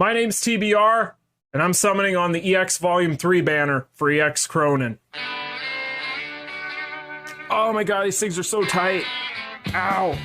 My name's TBR, and I'm summoning on the EX Volume 3 banner for EX Krohnen. Oh my god, these things are so tight. Ow.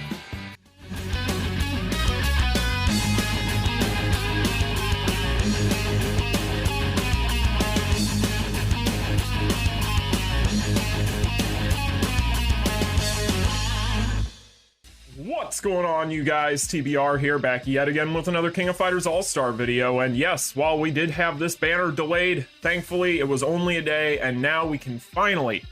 What's going on, you guys? TBR here, back yet again with another King of Fighters All-Star video. And yes, while we did have this banner delayed, thankfully it was only a day, and now we can finally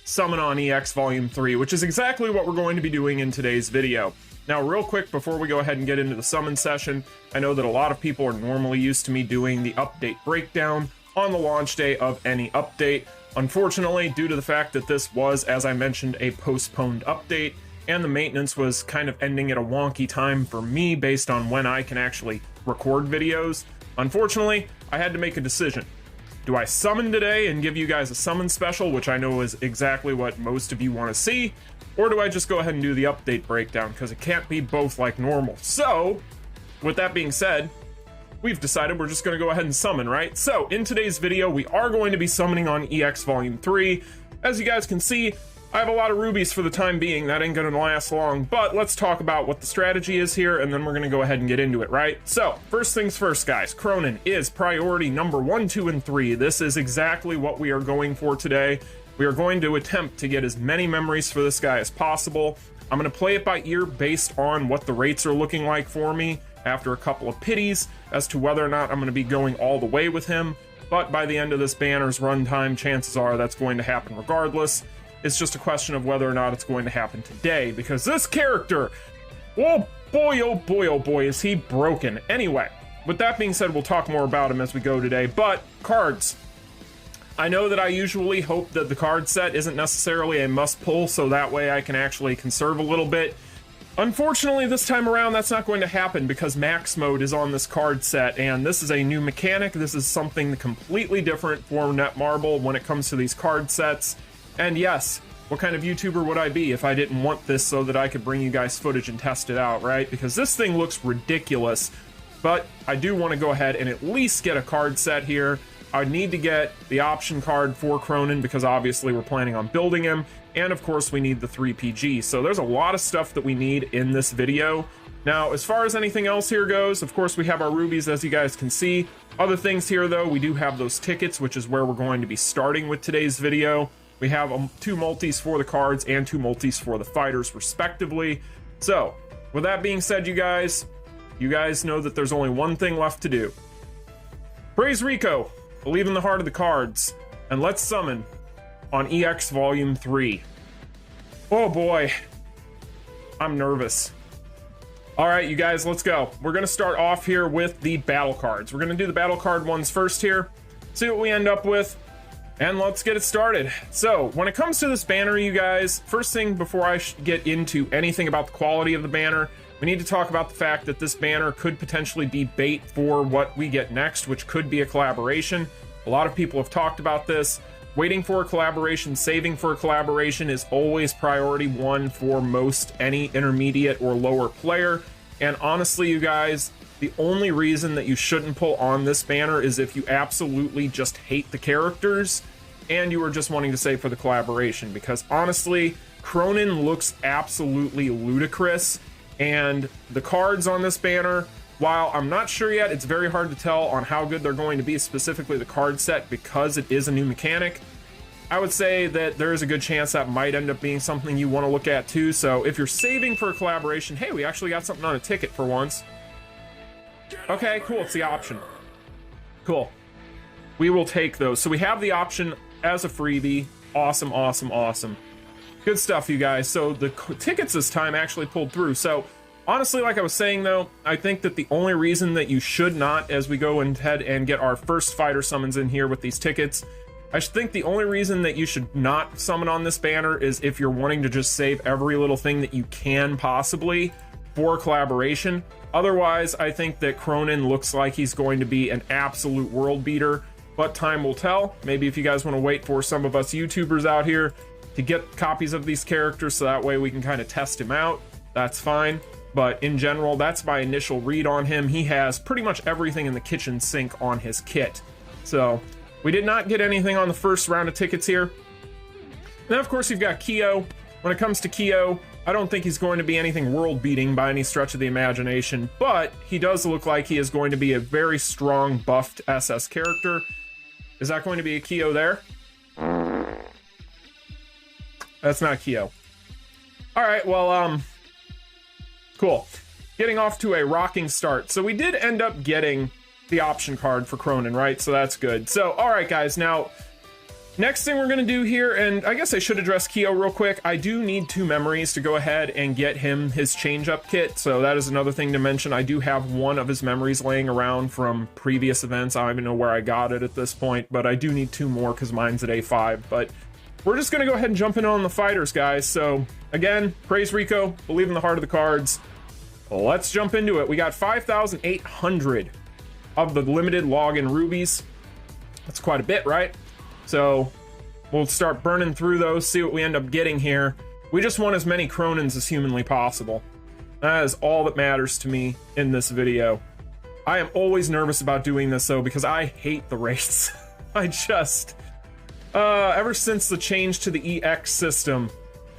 summon on EX Volume 3, which is exactly what we're going to be doing in today's video. Now, real quick, before we go ahead and get into the summon session, I know that a lot of people are normally used to me doing the update breakdown on the launch day of any update. Unfortunately, due to the fact that this was, as I mentioned, a postponed update, and the maintenance was kind of ending at a wonky time for me based on when I can actually record videos, unfortunately, I had to make a decision. Do I summon today and give you guys a summon special, which I know is exactly what most of you want to see, or do I just go ahead and do the update breakdown, because it can't be both like normal? So, with that being said, we've decided we're just going to go ahead and summon, right? So, in today's video, we are going to be summoning on EX Volume 3. As you guys can see, I have a lot of rubies for the time being. That ain't gonna last long, but let's talk about what the strategy is here, and then we're gonna go ahead and get into it, right? So, first things first, guys. Cronin is priority number 1, 2, and 3. This is exactly what we are going for today. We are going to attempt to get as many memories for this guy as possible. I'm gonna play it by ear based on what the rates are looking like for me after a couple of pities as to whether or not I'm gonna be going all the way with him, but by the end of this banner's runtime, chances are that's going to happen regardless. It's just a question of whether or not it's going to happen today, because this character, oh boy, is he broken. Anyway, with that being said, we'll talk more about him as we go today, but cards. I know that I usually hope that the card set isn't necessarily a must-pull, so that way I can actually conserve a little bit. Unfortunately, this time around, that's not going to happen because Max Mode is on this card set, and this is a new mechanic. This is something completely different for Netmarble when it comes to these card sets. And yes, what kind of YouTuber would I be if I didn't want this so that I could bring you guys footage and test it out, right? Because this thing looks ridiculous, but I do want to go ahead and at least get a card set here. I need to get the option card for Kronin because obviously we're planning on building him, and of course we need the 3PG. So there's a lot of stuff that we need in this video. Now, as far as anything else here goes, of course we have our rubies, as you guys can see. Other things here though, we do have those tickets, which is where we're going to be starting with today's video. We have 2 multis for the cards and 2 multis for the fighters, respectively. So, with that being said, you guys know that there's only one thing left to do. Praise Rico, believe in the heart of the cards, and let's summon on EX Volume 3. Oh boy, I'm nervous. Alright, you guys, let's go. We're going to start off here with the battle cards. We're going to do the battle card ones first here, see what we end up with. And let's get it started. So, when it comes to this banner, you guys, first thing before I get into anything about the quality of the banner, we need to talk about the fact that this banner could potentially be bait for what we get next, which could be a collaboration. A lot of people have talked about this. Waiting for a collaboration, saving for a collaboration is always priority 1 for most any intermediate or lower player. And honestly, you guys, the only reason that you shouldn't pull on this banner is if you absolutely just hate the characters and you are just wanting to save for the collaboration, because honestly, Kronin looks absolutely ludicrous, and the cards on this banner, while I'm not sure yet, it's very hard to tell on how good they're going to be, specifically the card set, because it is a new mechanic. I would say that there is a good chance that might end up being something you want to look at too. So if you're saving for a collaboration, hey, we actually got something on a ticket for once. Okay, cool, it's the option. Cool. We will take those. So we have the option as a freebie. Awesome, awesome, awesome. Good stuff, you guys. So the tickets this time actually pulled through. So honestly, like I was saying though, I think that the only reason that you should not, as we go ahead and get our first fighter summons in here with these tickets, I think the only reason that you should not summon on this banner is if you're wanting to just save every little thing that you can possibly for collaboration. Otherwise, I think that Kronin looks like he's going to be an absolute world beater, but time will tell. Maybe if you guys want to wait for some of us YouTubers out here to get copies of these characters so that way we can kind of test him out, that's fine. but in general, that's my initial read on him. He has pretty much everything in the kitchen sink on his kit. So we did not get anything on the first round of tickets here. Then, of course, you've got Keo. When it comes to Keo, I don't think he's going to be anything world-beating by any stretch of the imagination, but he does look like he is going to be a very strong, buffed SS character. Is that going to be a Keo there? That's not Keo. All right, well, cool. Getting off to a rocking start. So we did end up getting the option card for Cronin, right? So that's good. So, all right, guys, now, next thing we're going to do here, and I guess I should address Keo real quick. I do need 2 memories to go ahead and get him his change-up kit, so that is another thing to mention. I do have 1 of his memories laying around from previous events. I don't even know where I got it at this point, but I do need 2 more because mine's at A5. But we're just going to go ahead and jump in on the fighters, guys. So, again, praise Rico, believe in the heart of the cards. Let's jump into it. We got 5,800 of the limited login rubies. That's quite a bit, right? So we'll start burning through those, see what we end up getting here. We just want as many Kronins as humanly possible. That is all that matters to me in this video. I am always nervous about doing this though, because I hate the rates. I just, ever since the change to the EX system,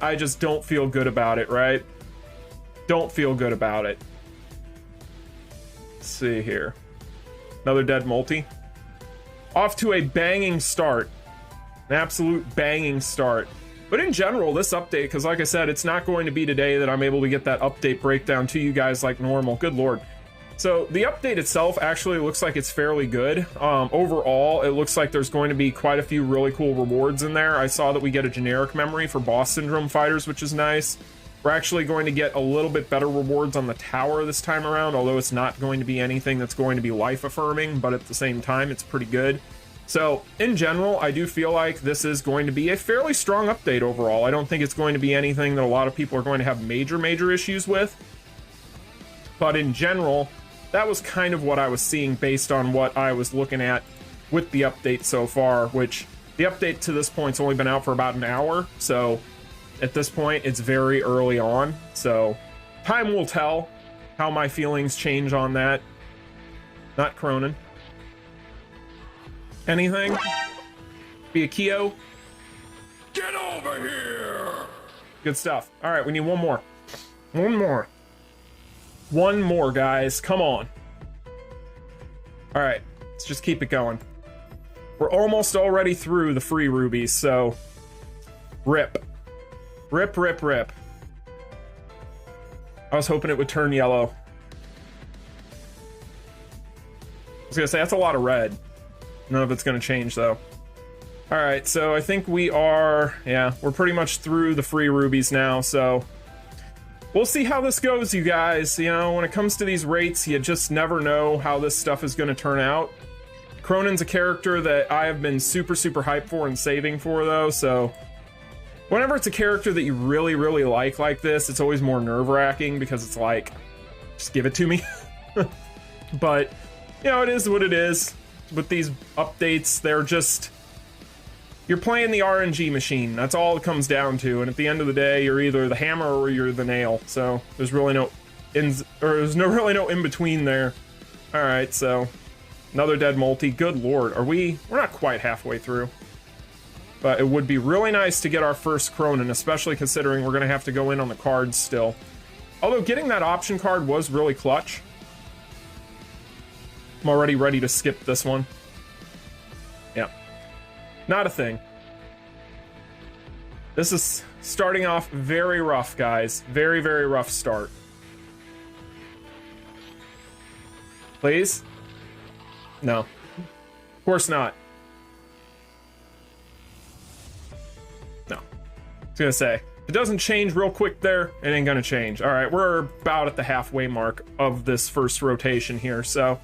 I just don't feel good about it, right? Don't feel good about it. Let's see here. Another dead multi. Off to a banging start. An absolute banging start. But in general, this update, because like I said, it's not going to be today that I'm able to get that update breakdown to you guys like normal. Good lord. So the update itself actually looks like it's fairly good. Overall, it looks like there's going to be quite a few really cool rewards in there. I saw that we get a generic memory for boss syndrome fighters, which is nice. We're actually going to get a little bit better rewards on the tower this time around, although it's not going to be anything that's going to be life-affirming, but at the same time, it's pretty good. So, in general, I do feel like this is going to be a fairly strong update overall. I don't think it's going to be anything that a lot of people are going to have major issues with. But in general, that was kind of what I was seeing based on what I was looking at with the update so far, which the update to this point's only been out for about an hour, so at this point, it's very early on, so time will tell how my feelings change on that. Not Kronin. Anything? Be a Keo? Get over here! Good stuff. All right, we need 1 more. 1 more. 1 more, guys. Come on. All right, let's just keep it going. We're almost already through the free rubies, so rip. Rip, rip, rip. I was hoping it would turn yellow. I was gonna say, that's a lot of red. None of it's gonna change, though. Alright, so I think we are... Yeah, we're pretty much through the free rubies now, so... We'll see how this goes, you guys. You know, when it comes to these rates, you just never know how this stuff is gonna turn out. Cronin's a character that I have been super hyped for and saving for, though, so... Whenever it's a character that you really like this, it's always more nerve-wracking because it's like, just give it to me. But, you know, it is what it is. With these updates, they're just... You're playing the RNG machine. That's all it comes down to. And at the end of the day, you're either the hammer or you're the nail. So there's really no really no in-between there. Alright, so another dead multi. Good lord. We're not quite halfway through. But it would be really nice to get our first Kronen, especially considering we're going to have to go in on the cards still. Although getting that option card was really clutch. I'm already ready to skip this one. Yeah. Not a thing. This is starting off very rough, guys. Very rough start. Please? No. Of course not. Gonna say, if it doesn't change real quick there, it ain't gonna change. All right, we're about at the halfway mark of this first rotation here, so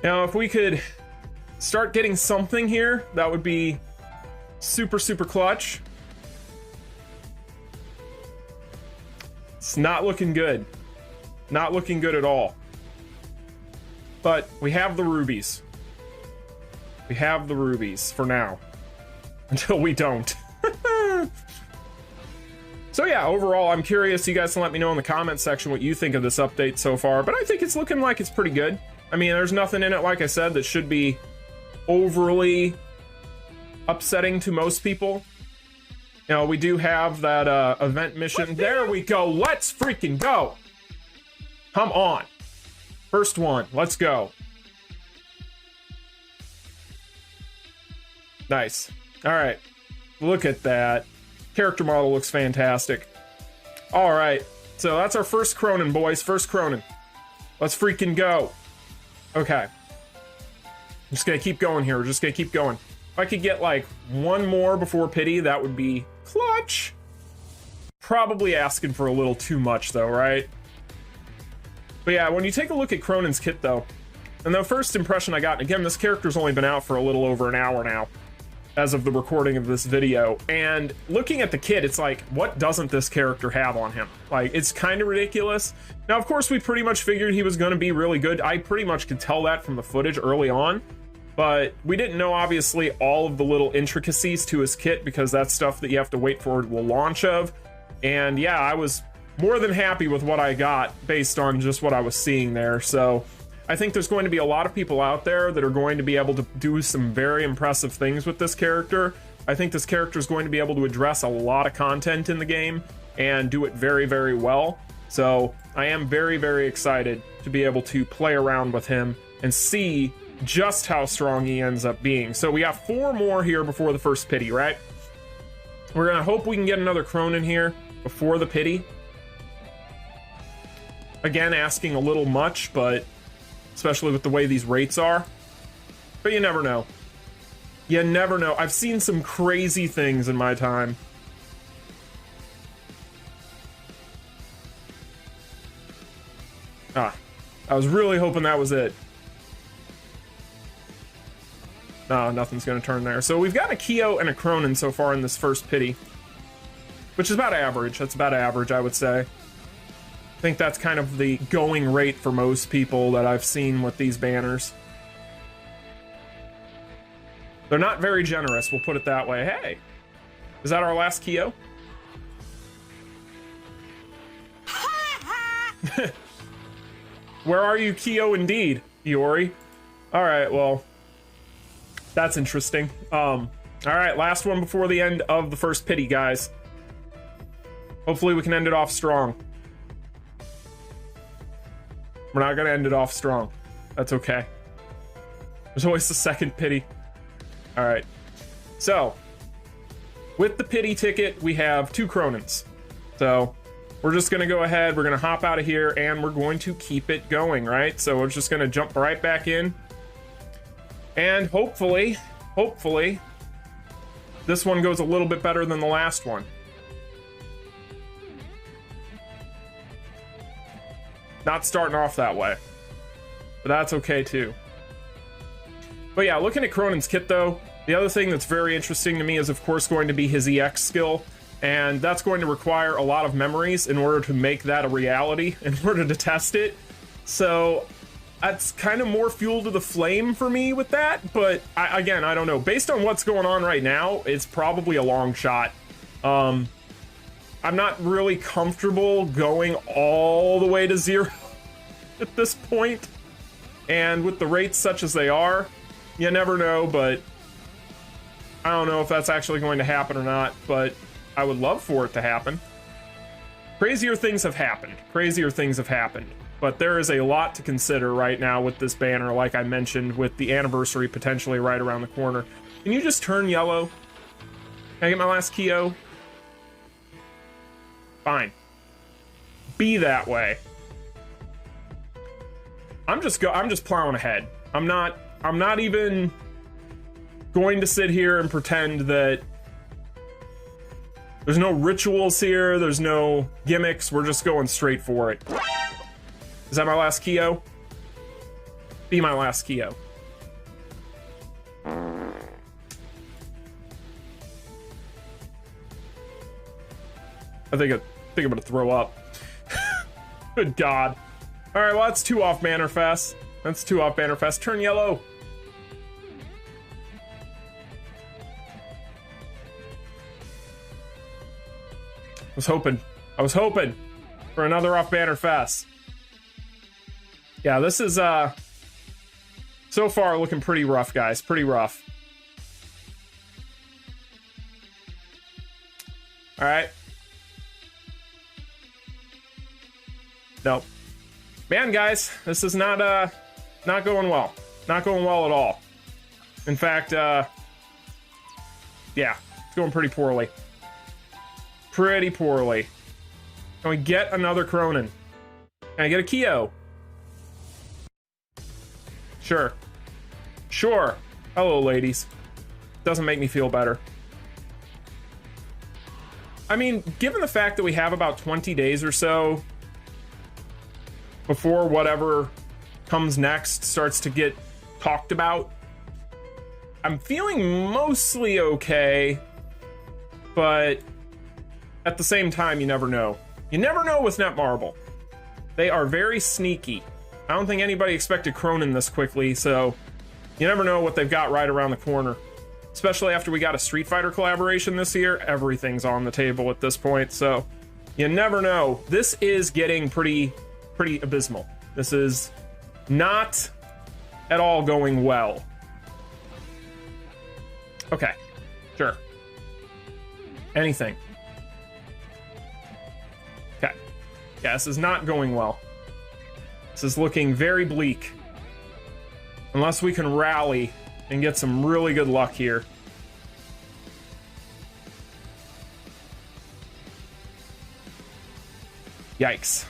now if we could start getting something here, that would be super clutch. It's not looking good. Not looking good at all. But we have the rubies. We have the rubies for now. Until we don't. So But yeah, overall, I'm curious. You guys can let me know in the comment section what you think of this update so far. But I think it's looking like it's pretty good. I mean, there's nothing in it, like I said, that should be overly upsetting to most people. You know, we do have that event mission. There we go. Let's freaking go. Come on. First one. Let's go. Nice. All right. Look at that. Character model looks fantastic. All right. So that's our first Krohnen, boys. First Krohnen. Let's freaking go. Okay. I'm just going to keep going here. We're just going to keep going. If I could get like one more before pity, that would be clutch. Probably asking for a little too much though, right? But yeah, when you take a look at Kronen's kit though, and the first impression I got, and again, this character's only been out for a little over an hour now, as of the recording of this video, and looking at the kit, it's like, what doesn't this character have on him? Like, it's kind of ridiculous. Now, of course, we pretty much figured he was going to be really good. I pretty much could tell that from the footage early on, but we didn't know, obviously, all of the little intricacies to his kit, because that's stuff that you have to wait for the launch of. And yeah, I was more than happy with what I got based on just what I was seeing there. So I think there's going to be a lot of people out there that are going to be able to do some very impressive things with this character. I think this character is going to be able to address a lot of content in the game and do it very, very well. So I am very, very excited to be able to play around with him and see just how strong he ends up being. So we have 4 more here before the first pity, right? We're gonna hope we can get another Krohnen here before the pity. Again, asking a little much, but especially with the way these rates are. But you never know. You never know. I've seen some crazy things in my time. Ah, I was really hoping that was it. No, nothing's going to turn there. So we've got a Keo and a Krohnen so far in this first pity, which is about average. That's about average, I would say. I think that's kind of the going rate for most people that I've seen with these banners. They're not very generous, we'll put it that way. Hey, is that our last Keo? Where are you, Keo, indeed, Iori? All right, well, that's interesting. All right, last one before the end of the first pity, guys. Hopefully we can end it off strong. We're not gonna end it off strong. That's okay. There's always the second pity. All right. So, with the pity ticket, we have 2 Kronens. So, we're just gonna go ahead, we're gonna hop out of here, and we're going to keep it going, right? So we're just gonna jump right back in. And hopefully, this one goes a little bit better than the last one. Not starting off that way, but that's okay too. But yeah, looking at Kronen's kit though, the other thing that's very interesting to me is of course going to be his EX skill, and that's going to require a lot of memories in order to make that a reality, in order to test it. So that's kind of more fuel to the flame for me with that, but again, I don't know. Based on what's going on right now, it's probably a long shot. I'm not really comfortable going all the way to 0 at this point. And with the rates such as they are, you never know, but I don't know if that's actually going to happen or not, but I would love for it to happen. Crazier things have happened. Crazier things have happened. But there is a lot to consider right now with this banner, like I mentioned, with the anniversary potentially right around the corner. Can you just turn yellow? Can I get my last Keo? Fine. Be that way. I'm just plowing ahead. I'm not even going to sit here and pretend that there's no rituals here, there's no gimmicks, we're just going straight for it. Is that my last Keo? Be my last Keo. I think I'm gonna throw up. Good God. All right, well, that's 2 off Bannerfest. That's 2 off Bannerfest. Turn yellow. I was hoping for another off banner fest. Yeah, this is so far looking pretty rough, guys. Pretty rough. All right. Nope. Man, guys, this is not going well. Not going well at all. In fact, yeah, it's going pretty poorly. Pretty poorly. Can we get another Cronin? Can I get a Keo? Sure. Sure. Hello, ladies. Doesn't make me feel better. I mean, given the fact that we have about 20 days or so before whatever comes next starts to get talked about, I'm feeling mostly okay, but at the same time, you never know. You never know with Netmarble. They are very sneaky. I don't think anybody expected Kronen this quickly, so you never know what they've got right around the corner. Especially after we got a Street Fighter collaboration this year, everything's on the table at this point, so you never know. This is getting pretty abysmal. This is not at all going well. Okay, sure. Anything. Okay. Yeah, this is not going well. This is looking very bleak. Unless we can rally and get some really good luck here. Yikes.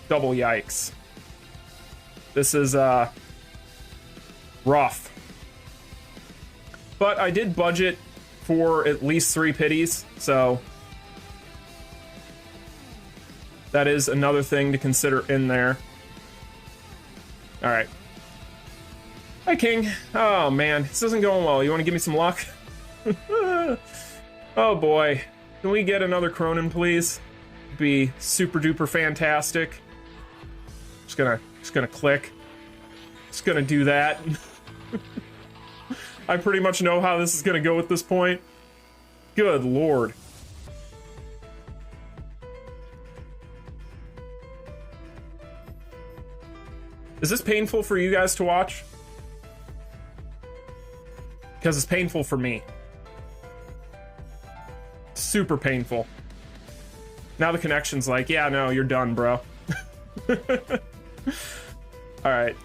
Double yikes. This is rough. But I did budget for at least 3 pities, so that is another thing to consider in there. All right. Hi, King. Oh, man. This isn't going well. You want to give me some luck? Oh, boy. Can we get another Cronin, please? Be super duper fantastic. Just gonna click. Just gonna do that. I pretty much know how this is gonna go at this point. Good lord. Is this painful for you guys to watch? Because it's painful for me. Super painful. Now the connection's like, yeah, no, you're done, bro. All right.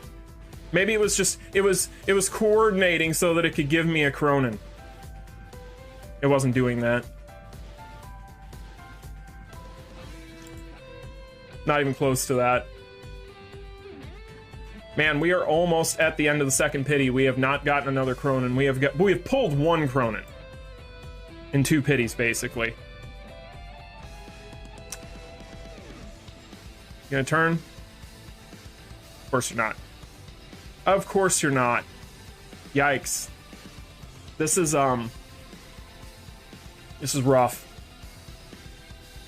Maybe it was just, it was coordinating so that it could give me a Cronin. It wasn't doing that. Not even close to that. Man, we are almost at the end of the second pity. We have not gotten another Cronin. We have pulled 1 Cronin in 2 pities, basically. You gonna turn? Of course you're not. Of course you're not. Yikes. This is rough.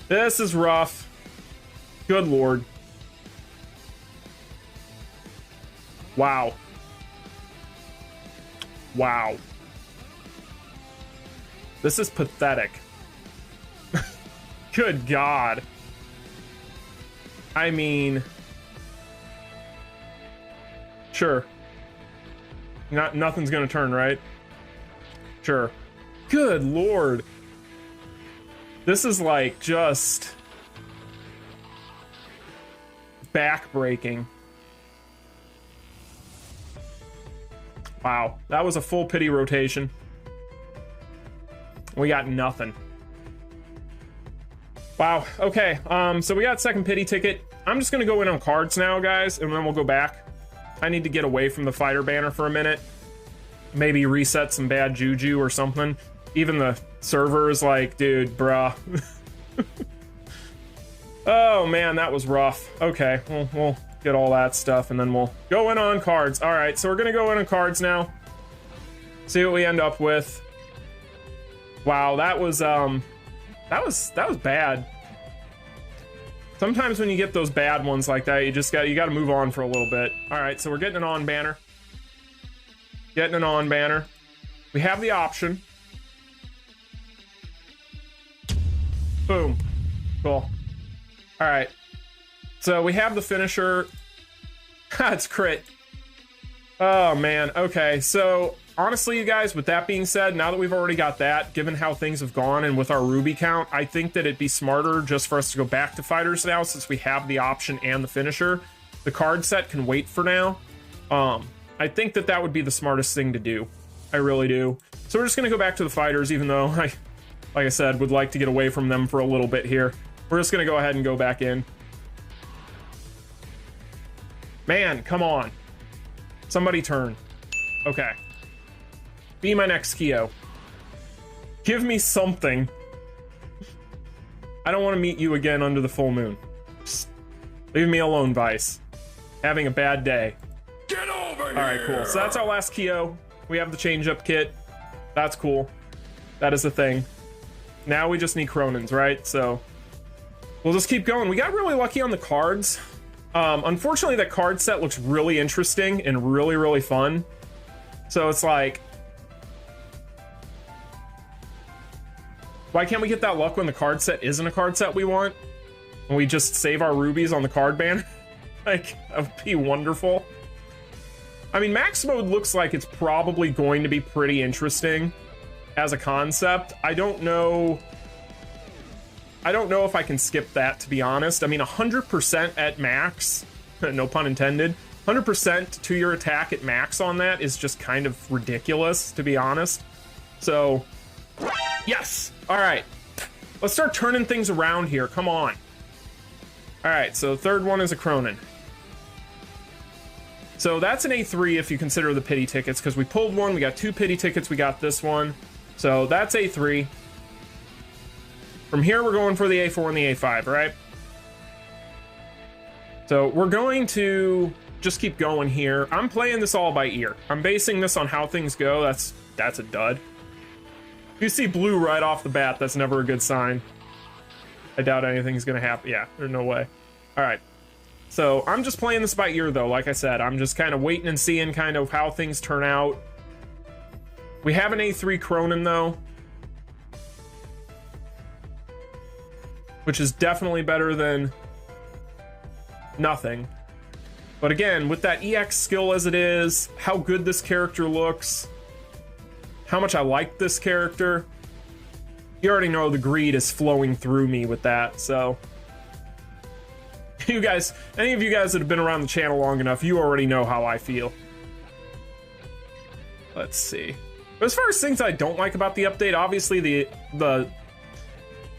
This is rough. Good lord. Wow. Wow. This is pathetic. Good God. I mean, sure. Nothing's gonna turn, right? Sure. Good lord. This is like just back-breaking. Wow, that was a full pity rotation. We got nothing. Wow, okay, so we got second pity ticket. I'm just gonna go in on cards now, guys, and then we'll go back. I need to get away from the fighter banner for a minute. Maybe reset some bad juju or something. Even the server is like, dude, bruh. Oh man, that was rough. Okay, we'll get all that stuff and then we'll go in on cards. All right, so we're gonna go in on cards now. See what we end up with. Wow, that was bad. Sometimes when you get those bad ones like that, you gotta move on for a little bit. All right, so we're getting an on banner. Getting an on banner. We have the option. Boom. Cool. All right. So we have the finisher. It's crit. Oh, man. Okay, so honestly, you guys, with that being said, now that we've already got that, given how things have gone and with our ruby count, I think that it'd be smarter just for us to go back to fighters now since we have the option and the finisher. The card set can wait for now. I think that that would be the smartest thing to do. I really do. So we're just going to go back to the fighters, even though like I said, would like to get away from them for a little bit here. We're just going to go ahead and go back in. Man, come on. Somebody turn. Okay. Be my next Kyo. Give me something. I don't want to meet you again under the full moon. Just leave me alone, Vice. Having a bad day. Get over here! Alright, cool. So that's our last Kyo. We have the change-up kit. That's cool. That is the thing. Now we just need Kronins, right? So we'll just keep going. We got really lucky on the cards. Unfortunately, that card set looks really interesting and really, really fun. So it's like, why can't we get that luck when the card set isn't a card set we want? And we just save our rubies on the card ban? Like, that would be wonderful. I mean, max mode looks like it's probably going to be pretty interesting as a concept. I don't know if I can skip that, to be honest. I mean, 100% at max, no pun intended, 100% to your attack at max on that is just kind of ridiculous, to be honest. So, yes! Alright. Let's start turning things around here. Come on. Alright, so the third one is a Kronin. So that's an A3 if you consider the pity tickets, because we pulled one, we got 2 pity tickets, we got this one. So that's A3. From here, we're going for the A4 and the A5, right? So we're going to just keep going here. I'm playing this all by ear. I'm basing this on how things go. That's a dud. If you see blue right off the bat, that's never a good sign. I doubt anything's gonna happen. Yeah, there's no way. All right. So I'm just playing this by ear, though. Like I said, I'm just kind of waiting and seeing kind of how things turn out. We have an A3 Kronin, though, which is definitely better than nothing. But again, with that EX skill as it is, how good this character looks, how much I like this character, you already know the greed is flowing through me with that, so... You guys, any of you guys that have been around the channel long enough, you already know how I feel. Let's see. But as far as things I don't like about the update, obviously the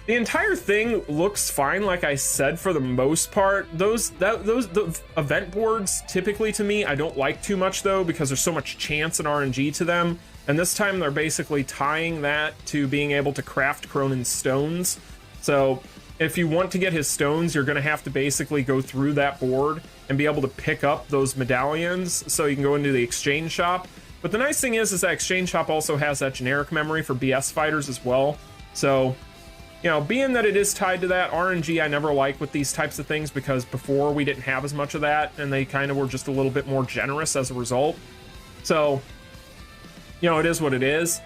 entire thing looks fine, like I said, for the most part. The event boards, typically to me, I don't like too much, though, because there's so much chance and RNG to them. And this time they're basically tying that to being able to craft Cronin's stones. So if you want to get his stones, you're going to have to basically go through that board and be able to pick up those medallions so you can go into the exchange shop. But the nice thing is that exchange shop also has that generic memory for BS fighters as well. So, you know, being that it is tied to that, RNG I never like with these types of things, because before we didn't have as much of that, and they kind of were just a little bit more generous as a result. So, you know, it is what it is.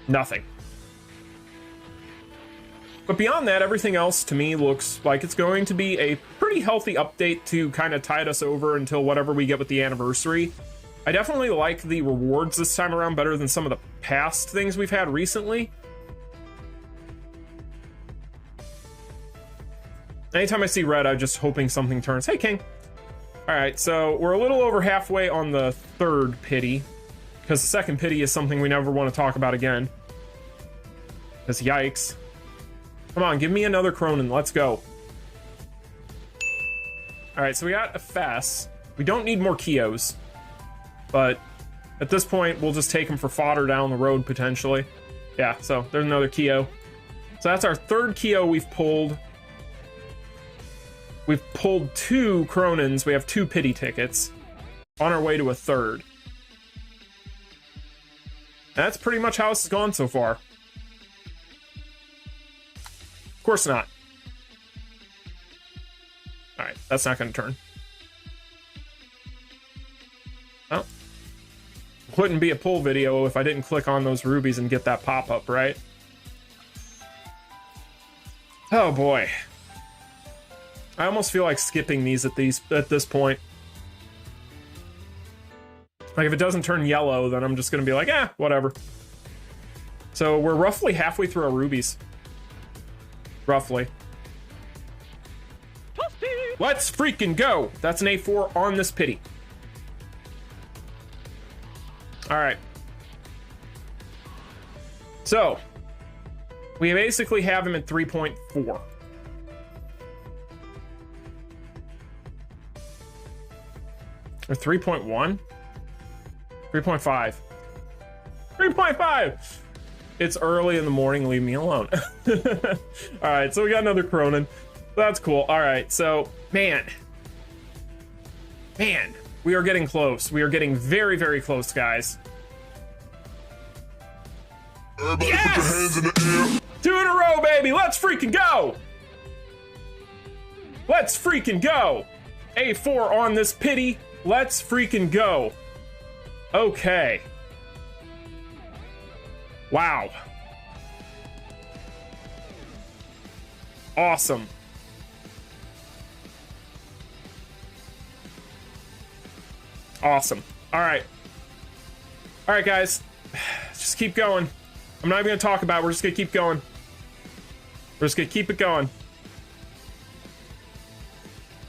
Nothing. But beyond that, everything else to me looks like it's going to be a pretty healthy update to kind of tide us over until whatever we get with the anniversary. I definitely like the rewards this time around better than some of the past things we've had recently. Anytime I see red, I'm just hoping something turns. Hey, King. All right, so we're a little over halfway on the third pity, because the second pity is something we never want to talk about again. Because yikes. Come on, give me another Kronin. Let's go. All right, so we got a Fess. We don't need more Kyos. But at this point, we'll just take them for fodder down the road, potentially. Yeah, so there's another Kyo. So that's our third Kyo we've pulled. We've pulled 2 Kronins. We have 2 pity tickets. On our way to a third. And that's pretty much how this has gone so far. Of course not. Alright, that's not going to turn. Oh. Wouldn't be a pull video if I didn't click on those rubies and get that pop-up, right? Oh boy. I almost feel like skipping these at this point. Like if it doesn't turn yellow, then I'm just gonna be like, whatever. So we're roughly halfway through our rubies. Roughly. Let's freaking go! That's an A4 on this pity. Alright. So, we basically have him at 3.4. Or 3.1? 3.5. 3.5! It's early in the morning, leave me alone. Alright, so we got another Krohnen. That's cool. Alright, so, man, we are getting close. We are getting very, very close, guys. Everybody Yes! put your hands in the air. 2 in a row, baby. Let's freaking go. Let's freaking go. A4 on this pity. Let's freaking go. Okay. Wow. Awesome. Awesome. All right. All right, guys. Just keep going. I'm not even gonna talk about it. We're just gonna keep going. We're just gonna keep it going.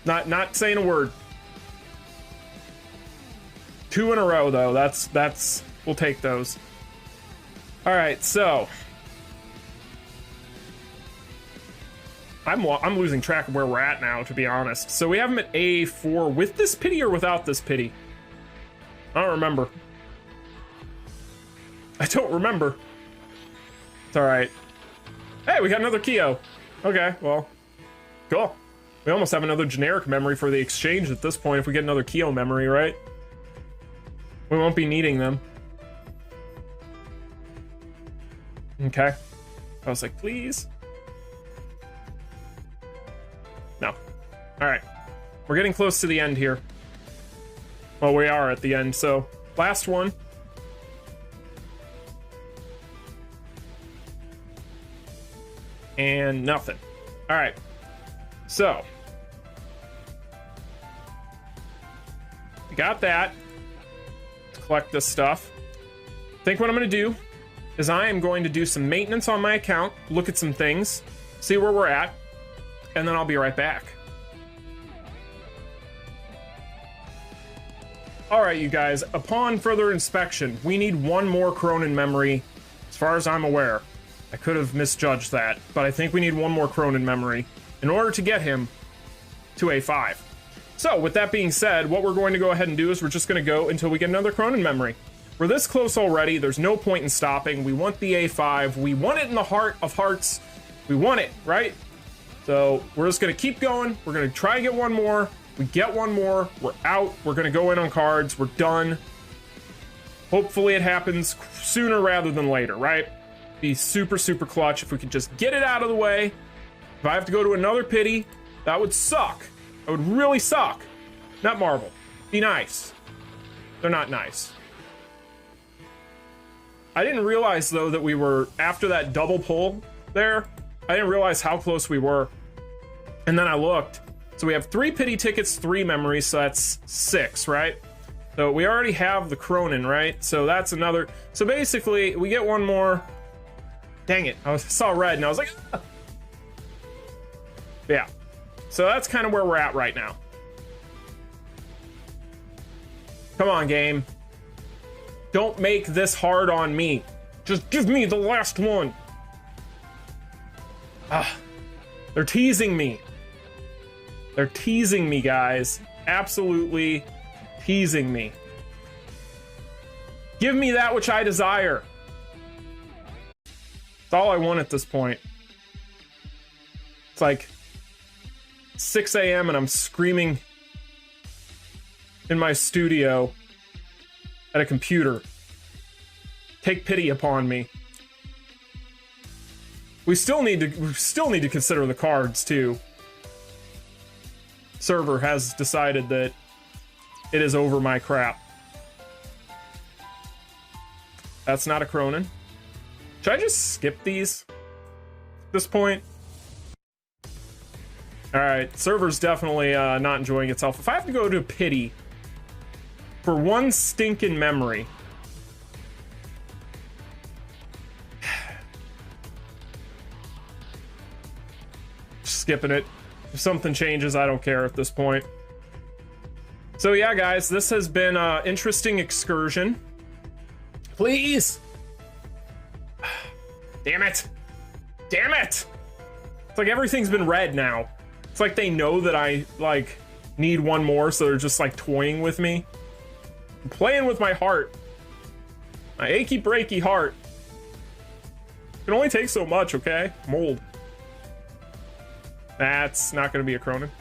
Not saying a word. 2 in a row though. That's we'll take those. All right, so I'm losing track of where we're at now, to be honest. So we have him at A4 with this pity or without this pity? I don't remember. I don't remember. It's all right. Hey, we got another Keo. Okay, well, cool. We almost have another generic memory for the exchange at this point if we get another Keo memory, right? We won't be needing them. Okay. I was like, please. No. All right. We're getting close to the end here. Well, we are at the end, so last one. And nothing. All right. So we got that. Let's collect this stuff. I think what I'm going to do is I am going to do some maintenance on my account, look at some things, see where we're at, and then I'll be right back. All right, you guys, upon further inspection, we need one more Cronin memory, as far as I'm aware. I could have misjudged that, but I think we need one more Cronin memory in order to get him to A5. So, with that being said, what we're going to go ahead and do is we're just going to go until we get another Cronin memory. We're this close already, there's no point in stopping. We want the A5, we want it in the heart of hearts. We want it, right? So, we're just going to keep going, we're going to try and get one more. We get one more, we're out, we're going to go in on cards, we're done. Hopefully it happens sooner rather than later, right? Be super, super clutch if we could just get it out of the way. If I have to go to another pity, that would suck. That would really suck. Not Marvel. Be nice. They're not nice. I didn't realize, though, that we were, after that double pull there, I didn't realize how close we were. And then I looked. So we have 3 pity tickets, 3 memories, so that's 6, right? So we already have the Cronin, right? So that's another. So basically, we get one more. Dang it. I saw red and I was like, ah. Yeah. So that's kind of where we're at right now. Come on, game. Don't make this hard on me. Just give me the last one. Ah. They're teasing me. They're teasing me, guys. Absolutely teasing me. Give me that which I desire. It's all I want at this point. It's like 6 a.m. and I'm screaming in my studio at a computer. Take pity upon me. We still need to consider the cards too. Server has decided that it is over my crap. That's not a Krohnen. Should I just skip these at this point? All right, server's definitely not enjoying itself. If I have to go to pity for one stinking memory, skipping it. If something changes, I don't care at this point. So yeah, guys, this has been an interesting excursion. Please. Damn it. Damn it. It's like everything's been red now. It's like they know that I, like, need one more, so they're just, like, toying with me. I'm playing with my heart. My achy breaky heart. It can only take so much, okay? Mold. That's not gonna be a Cronin.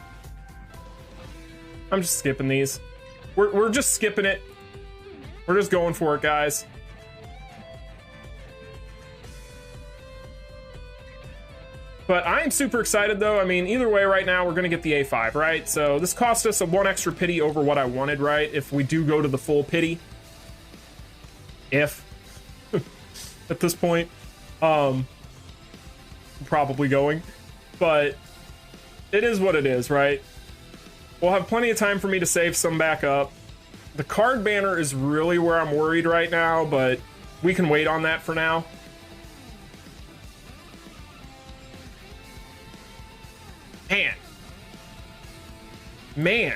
I'm just skipping these. We're just skipping it. We're just going for it, guys. But I am super excited, though. I mean, either way, right now, we're going to get the A5, right? So this cost us one extra pity over what I wanted, right? If we do go to the full pity. If. At this point. Probably going. But it is what it is, right? We'll have plenty of time for me to save some back up. The card banner is really where I'm worried right now, but we can wait on that for now. Man,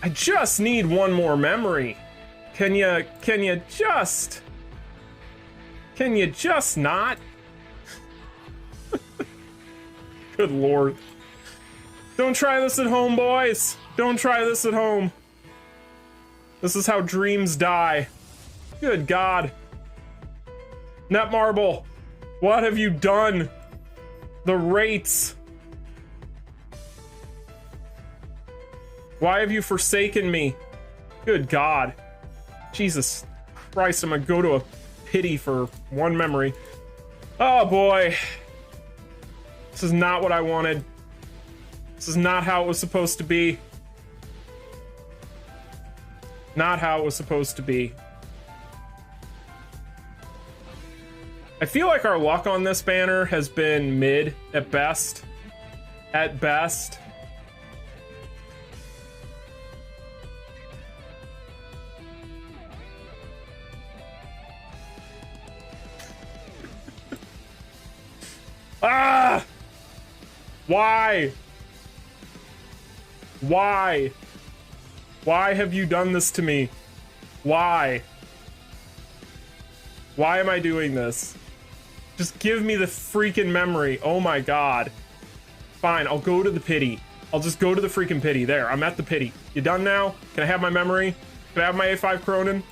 I just need one more memory. Can you just not? Good Lord. Don't try this at home, boys. Don't try this at home. This is how dreams die. Good God. Netmarble, what have you done? The rates. Why have you forsaken me? Good God. Jesus Christ, I'm gonna go to a pity for one memory. Oh boy. This is not what I wanted. This is not how it was supposed to be. Not how it was supposed to be. I feel like our luck on this banner has been mid at best. At best. Ah! Why? Why? Why have you done this to me? Why? Why am I doing this? Just give me the freaking memory. Oh my God. Fine, I'll go to the pity. I'll just go to the freaking pity. There, I'm at the pity. You done now? Can I have my memory? Can I have my A5 Cronin?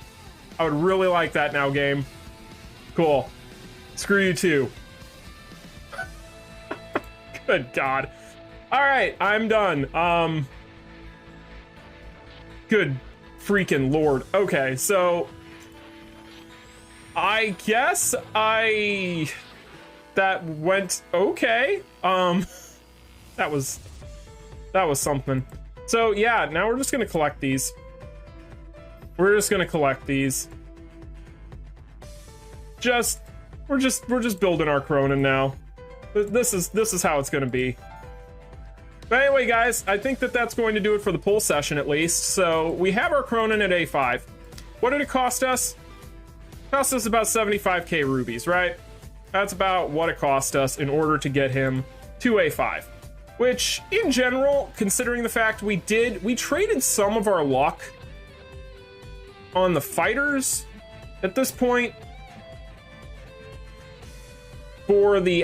I would really like that now, game. Cool. Screw you too. Good God. All right, I'm done. Good freaking Lord. Okay, so I guess that went okay. That was something. So yeah, now we're just gonna collect these. We're just gonna collect these. We're just building our Cronin now. This is how it's gonna be. But anyway, guys, I think that's going to do it for the poll session, at least. So we have our Cronin at A5. What did it cost us? It cost us about 75k rubies, right? That's about what it cost us in order to get him to A5. Which, in general, considering the fact we traded some of our luck on the fighters at this point for the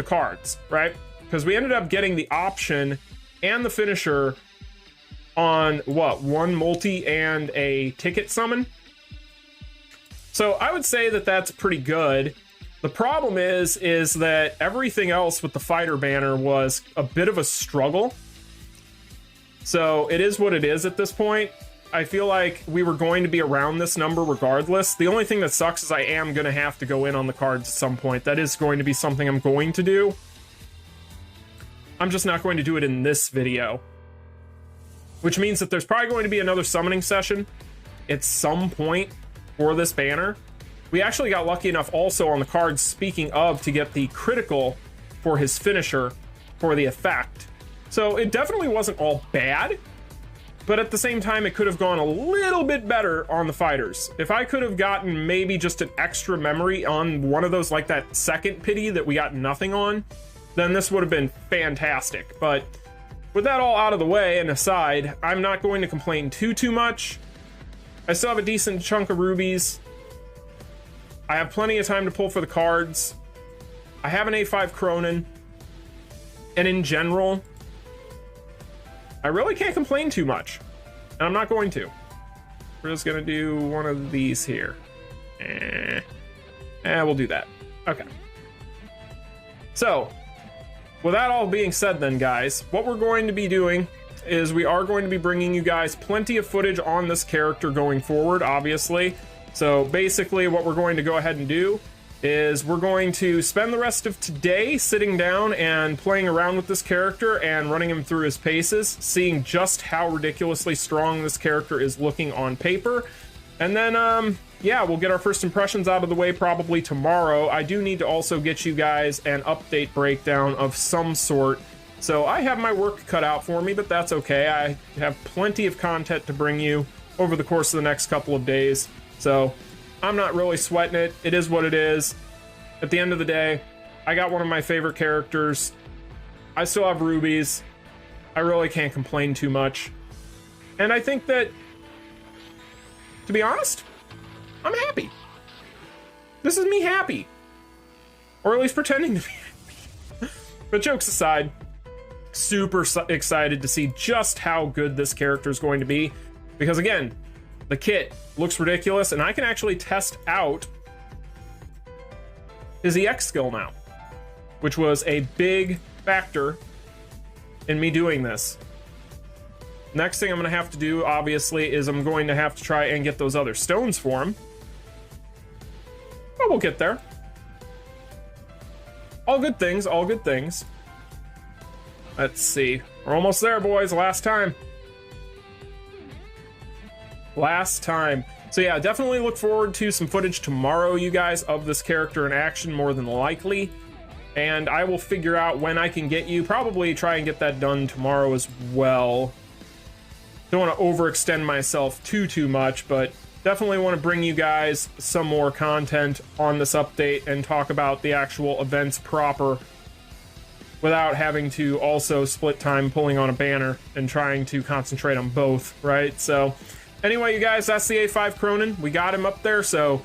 cards, right? Because we ended up getting the option and the finisher on what, one multi and a ticket summon. So I would say that's pretty good. The problem is that everything else with the fighter banner was a bit of a struggle. So it is what it is at this point. I feel like we were going to be around this number regardless. The only thing that sucks is I am going to have to go in on the cards at some point. That is going to be something I'm going to do. I'm just not going to do it in this video. Which means that there's probably going to be another summoning session at some point for this banner. We actually got lucky enough also on the cards, speaking of, to get the critical for his finisher for the effect. So it definitely wasn't all bad, but at the same time, it could have gone a little bit better on the fighters. If I could have gotten maybe just an extra memory on one of those, like that second pity that we got nothing on, then this would have been fantastic. But with that all out of the way and aside, I'm not going to complain too much. I still have a decent chunk of rubies. I have plenty of time to pull for the cards. I have an A5 Kronin. And in general, I really can't complain too much. And I'm not going to. We're just going to do one of these here. We'll do that. Okay. So, with that all being said then, guys, what we're going to be doing is we are going to be bringing you guys plenty of footage on this character going forward, obviously. So basically what we're going to go ahead and do is we're going to spend the rest of today sitting down and playing around with this character and running him through his paces, seeing just how ridiculously strong this character is looking on paper. And then, yeah, we'll get our first impressions out of the way probably tomorrow. I do need to also get you guys an update breakdown of some sort. So I have my work cut out for me, but that's okay. I have plenty of content to bring you over the course of the next couple of days. So I'm not really sweating it. It is what it is. At the end of the day, I got one of my favorite characters. I still have rubies. I really can't complain too much. And I think that, to be honest, I'm happy. This is me happy. Or at least pretending to be happy. But jokes aside, super excited to see just how good this character is going to be. Because again, the kit looks ridiculous, and I can actually test out his EX skill now, which was a big factor in me doing this. Next thing I'm going to have to do, obviously, is I'm going to have to try and get those other stones for him. But we'll get there. All good things, all good things. Let's see. We're almost there, boys. Last time. Last time. So yeah, definitely look forward to some footage tomorrow, you guys, of this character in action, more than likely. And I will figure out when I can get you. Probably try and get that done tomorrow as well. Don't want to overextend myself too much, but definitely want to bring you guys some more content on this update and talk about the actual events proper without having to also split time pulling on a banner and trying to concentrate on both, right? So anyway, you guys, that's the A5 Cronin. We got him up there. So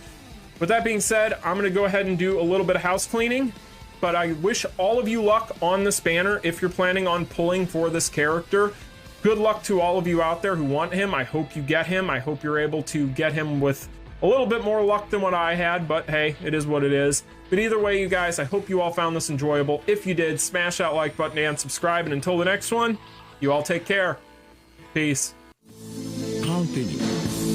with that being said, I'm going to go ahead and do a little bit of house cleaning. But I wish all of you luck on this banner if you're planning on pulling for this character. Good luck to all of you out there who want him. I hope you get him. I hope you're able to get him with a little bit more luck than what I had. But hey, it is what it is. But either way, you guys, I hope you all found this enjoyable. If you did, smash that like button and subscribe. And until the next one, you all take care. Peace. Continue.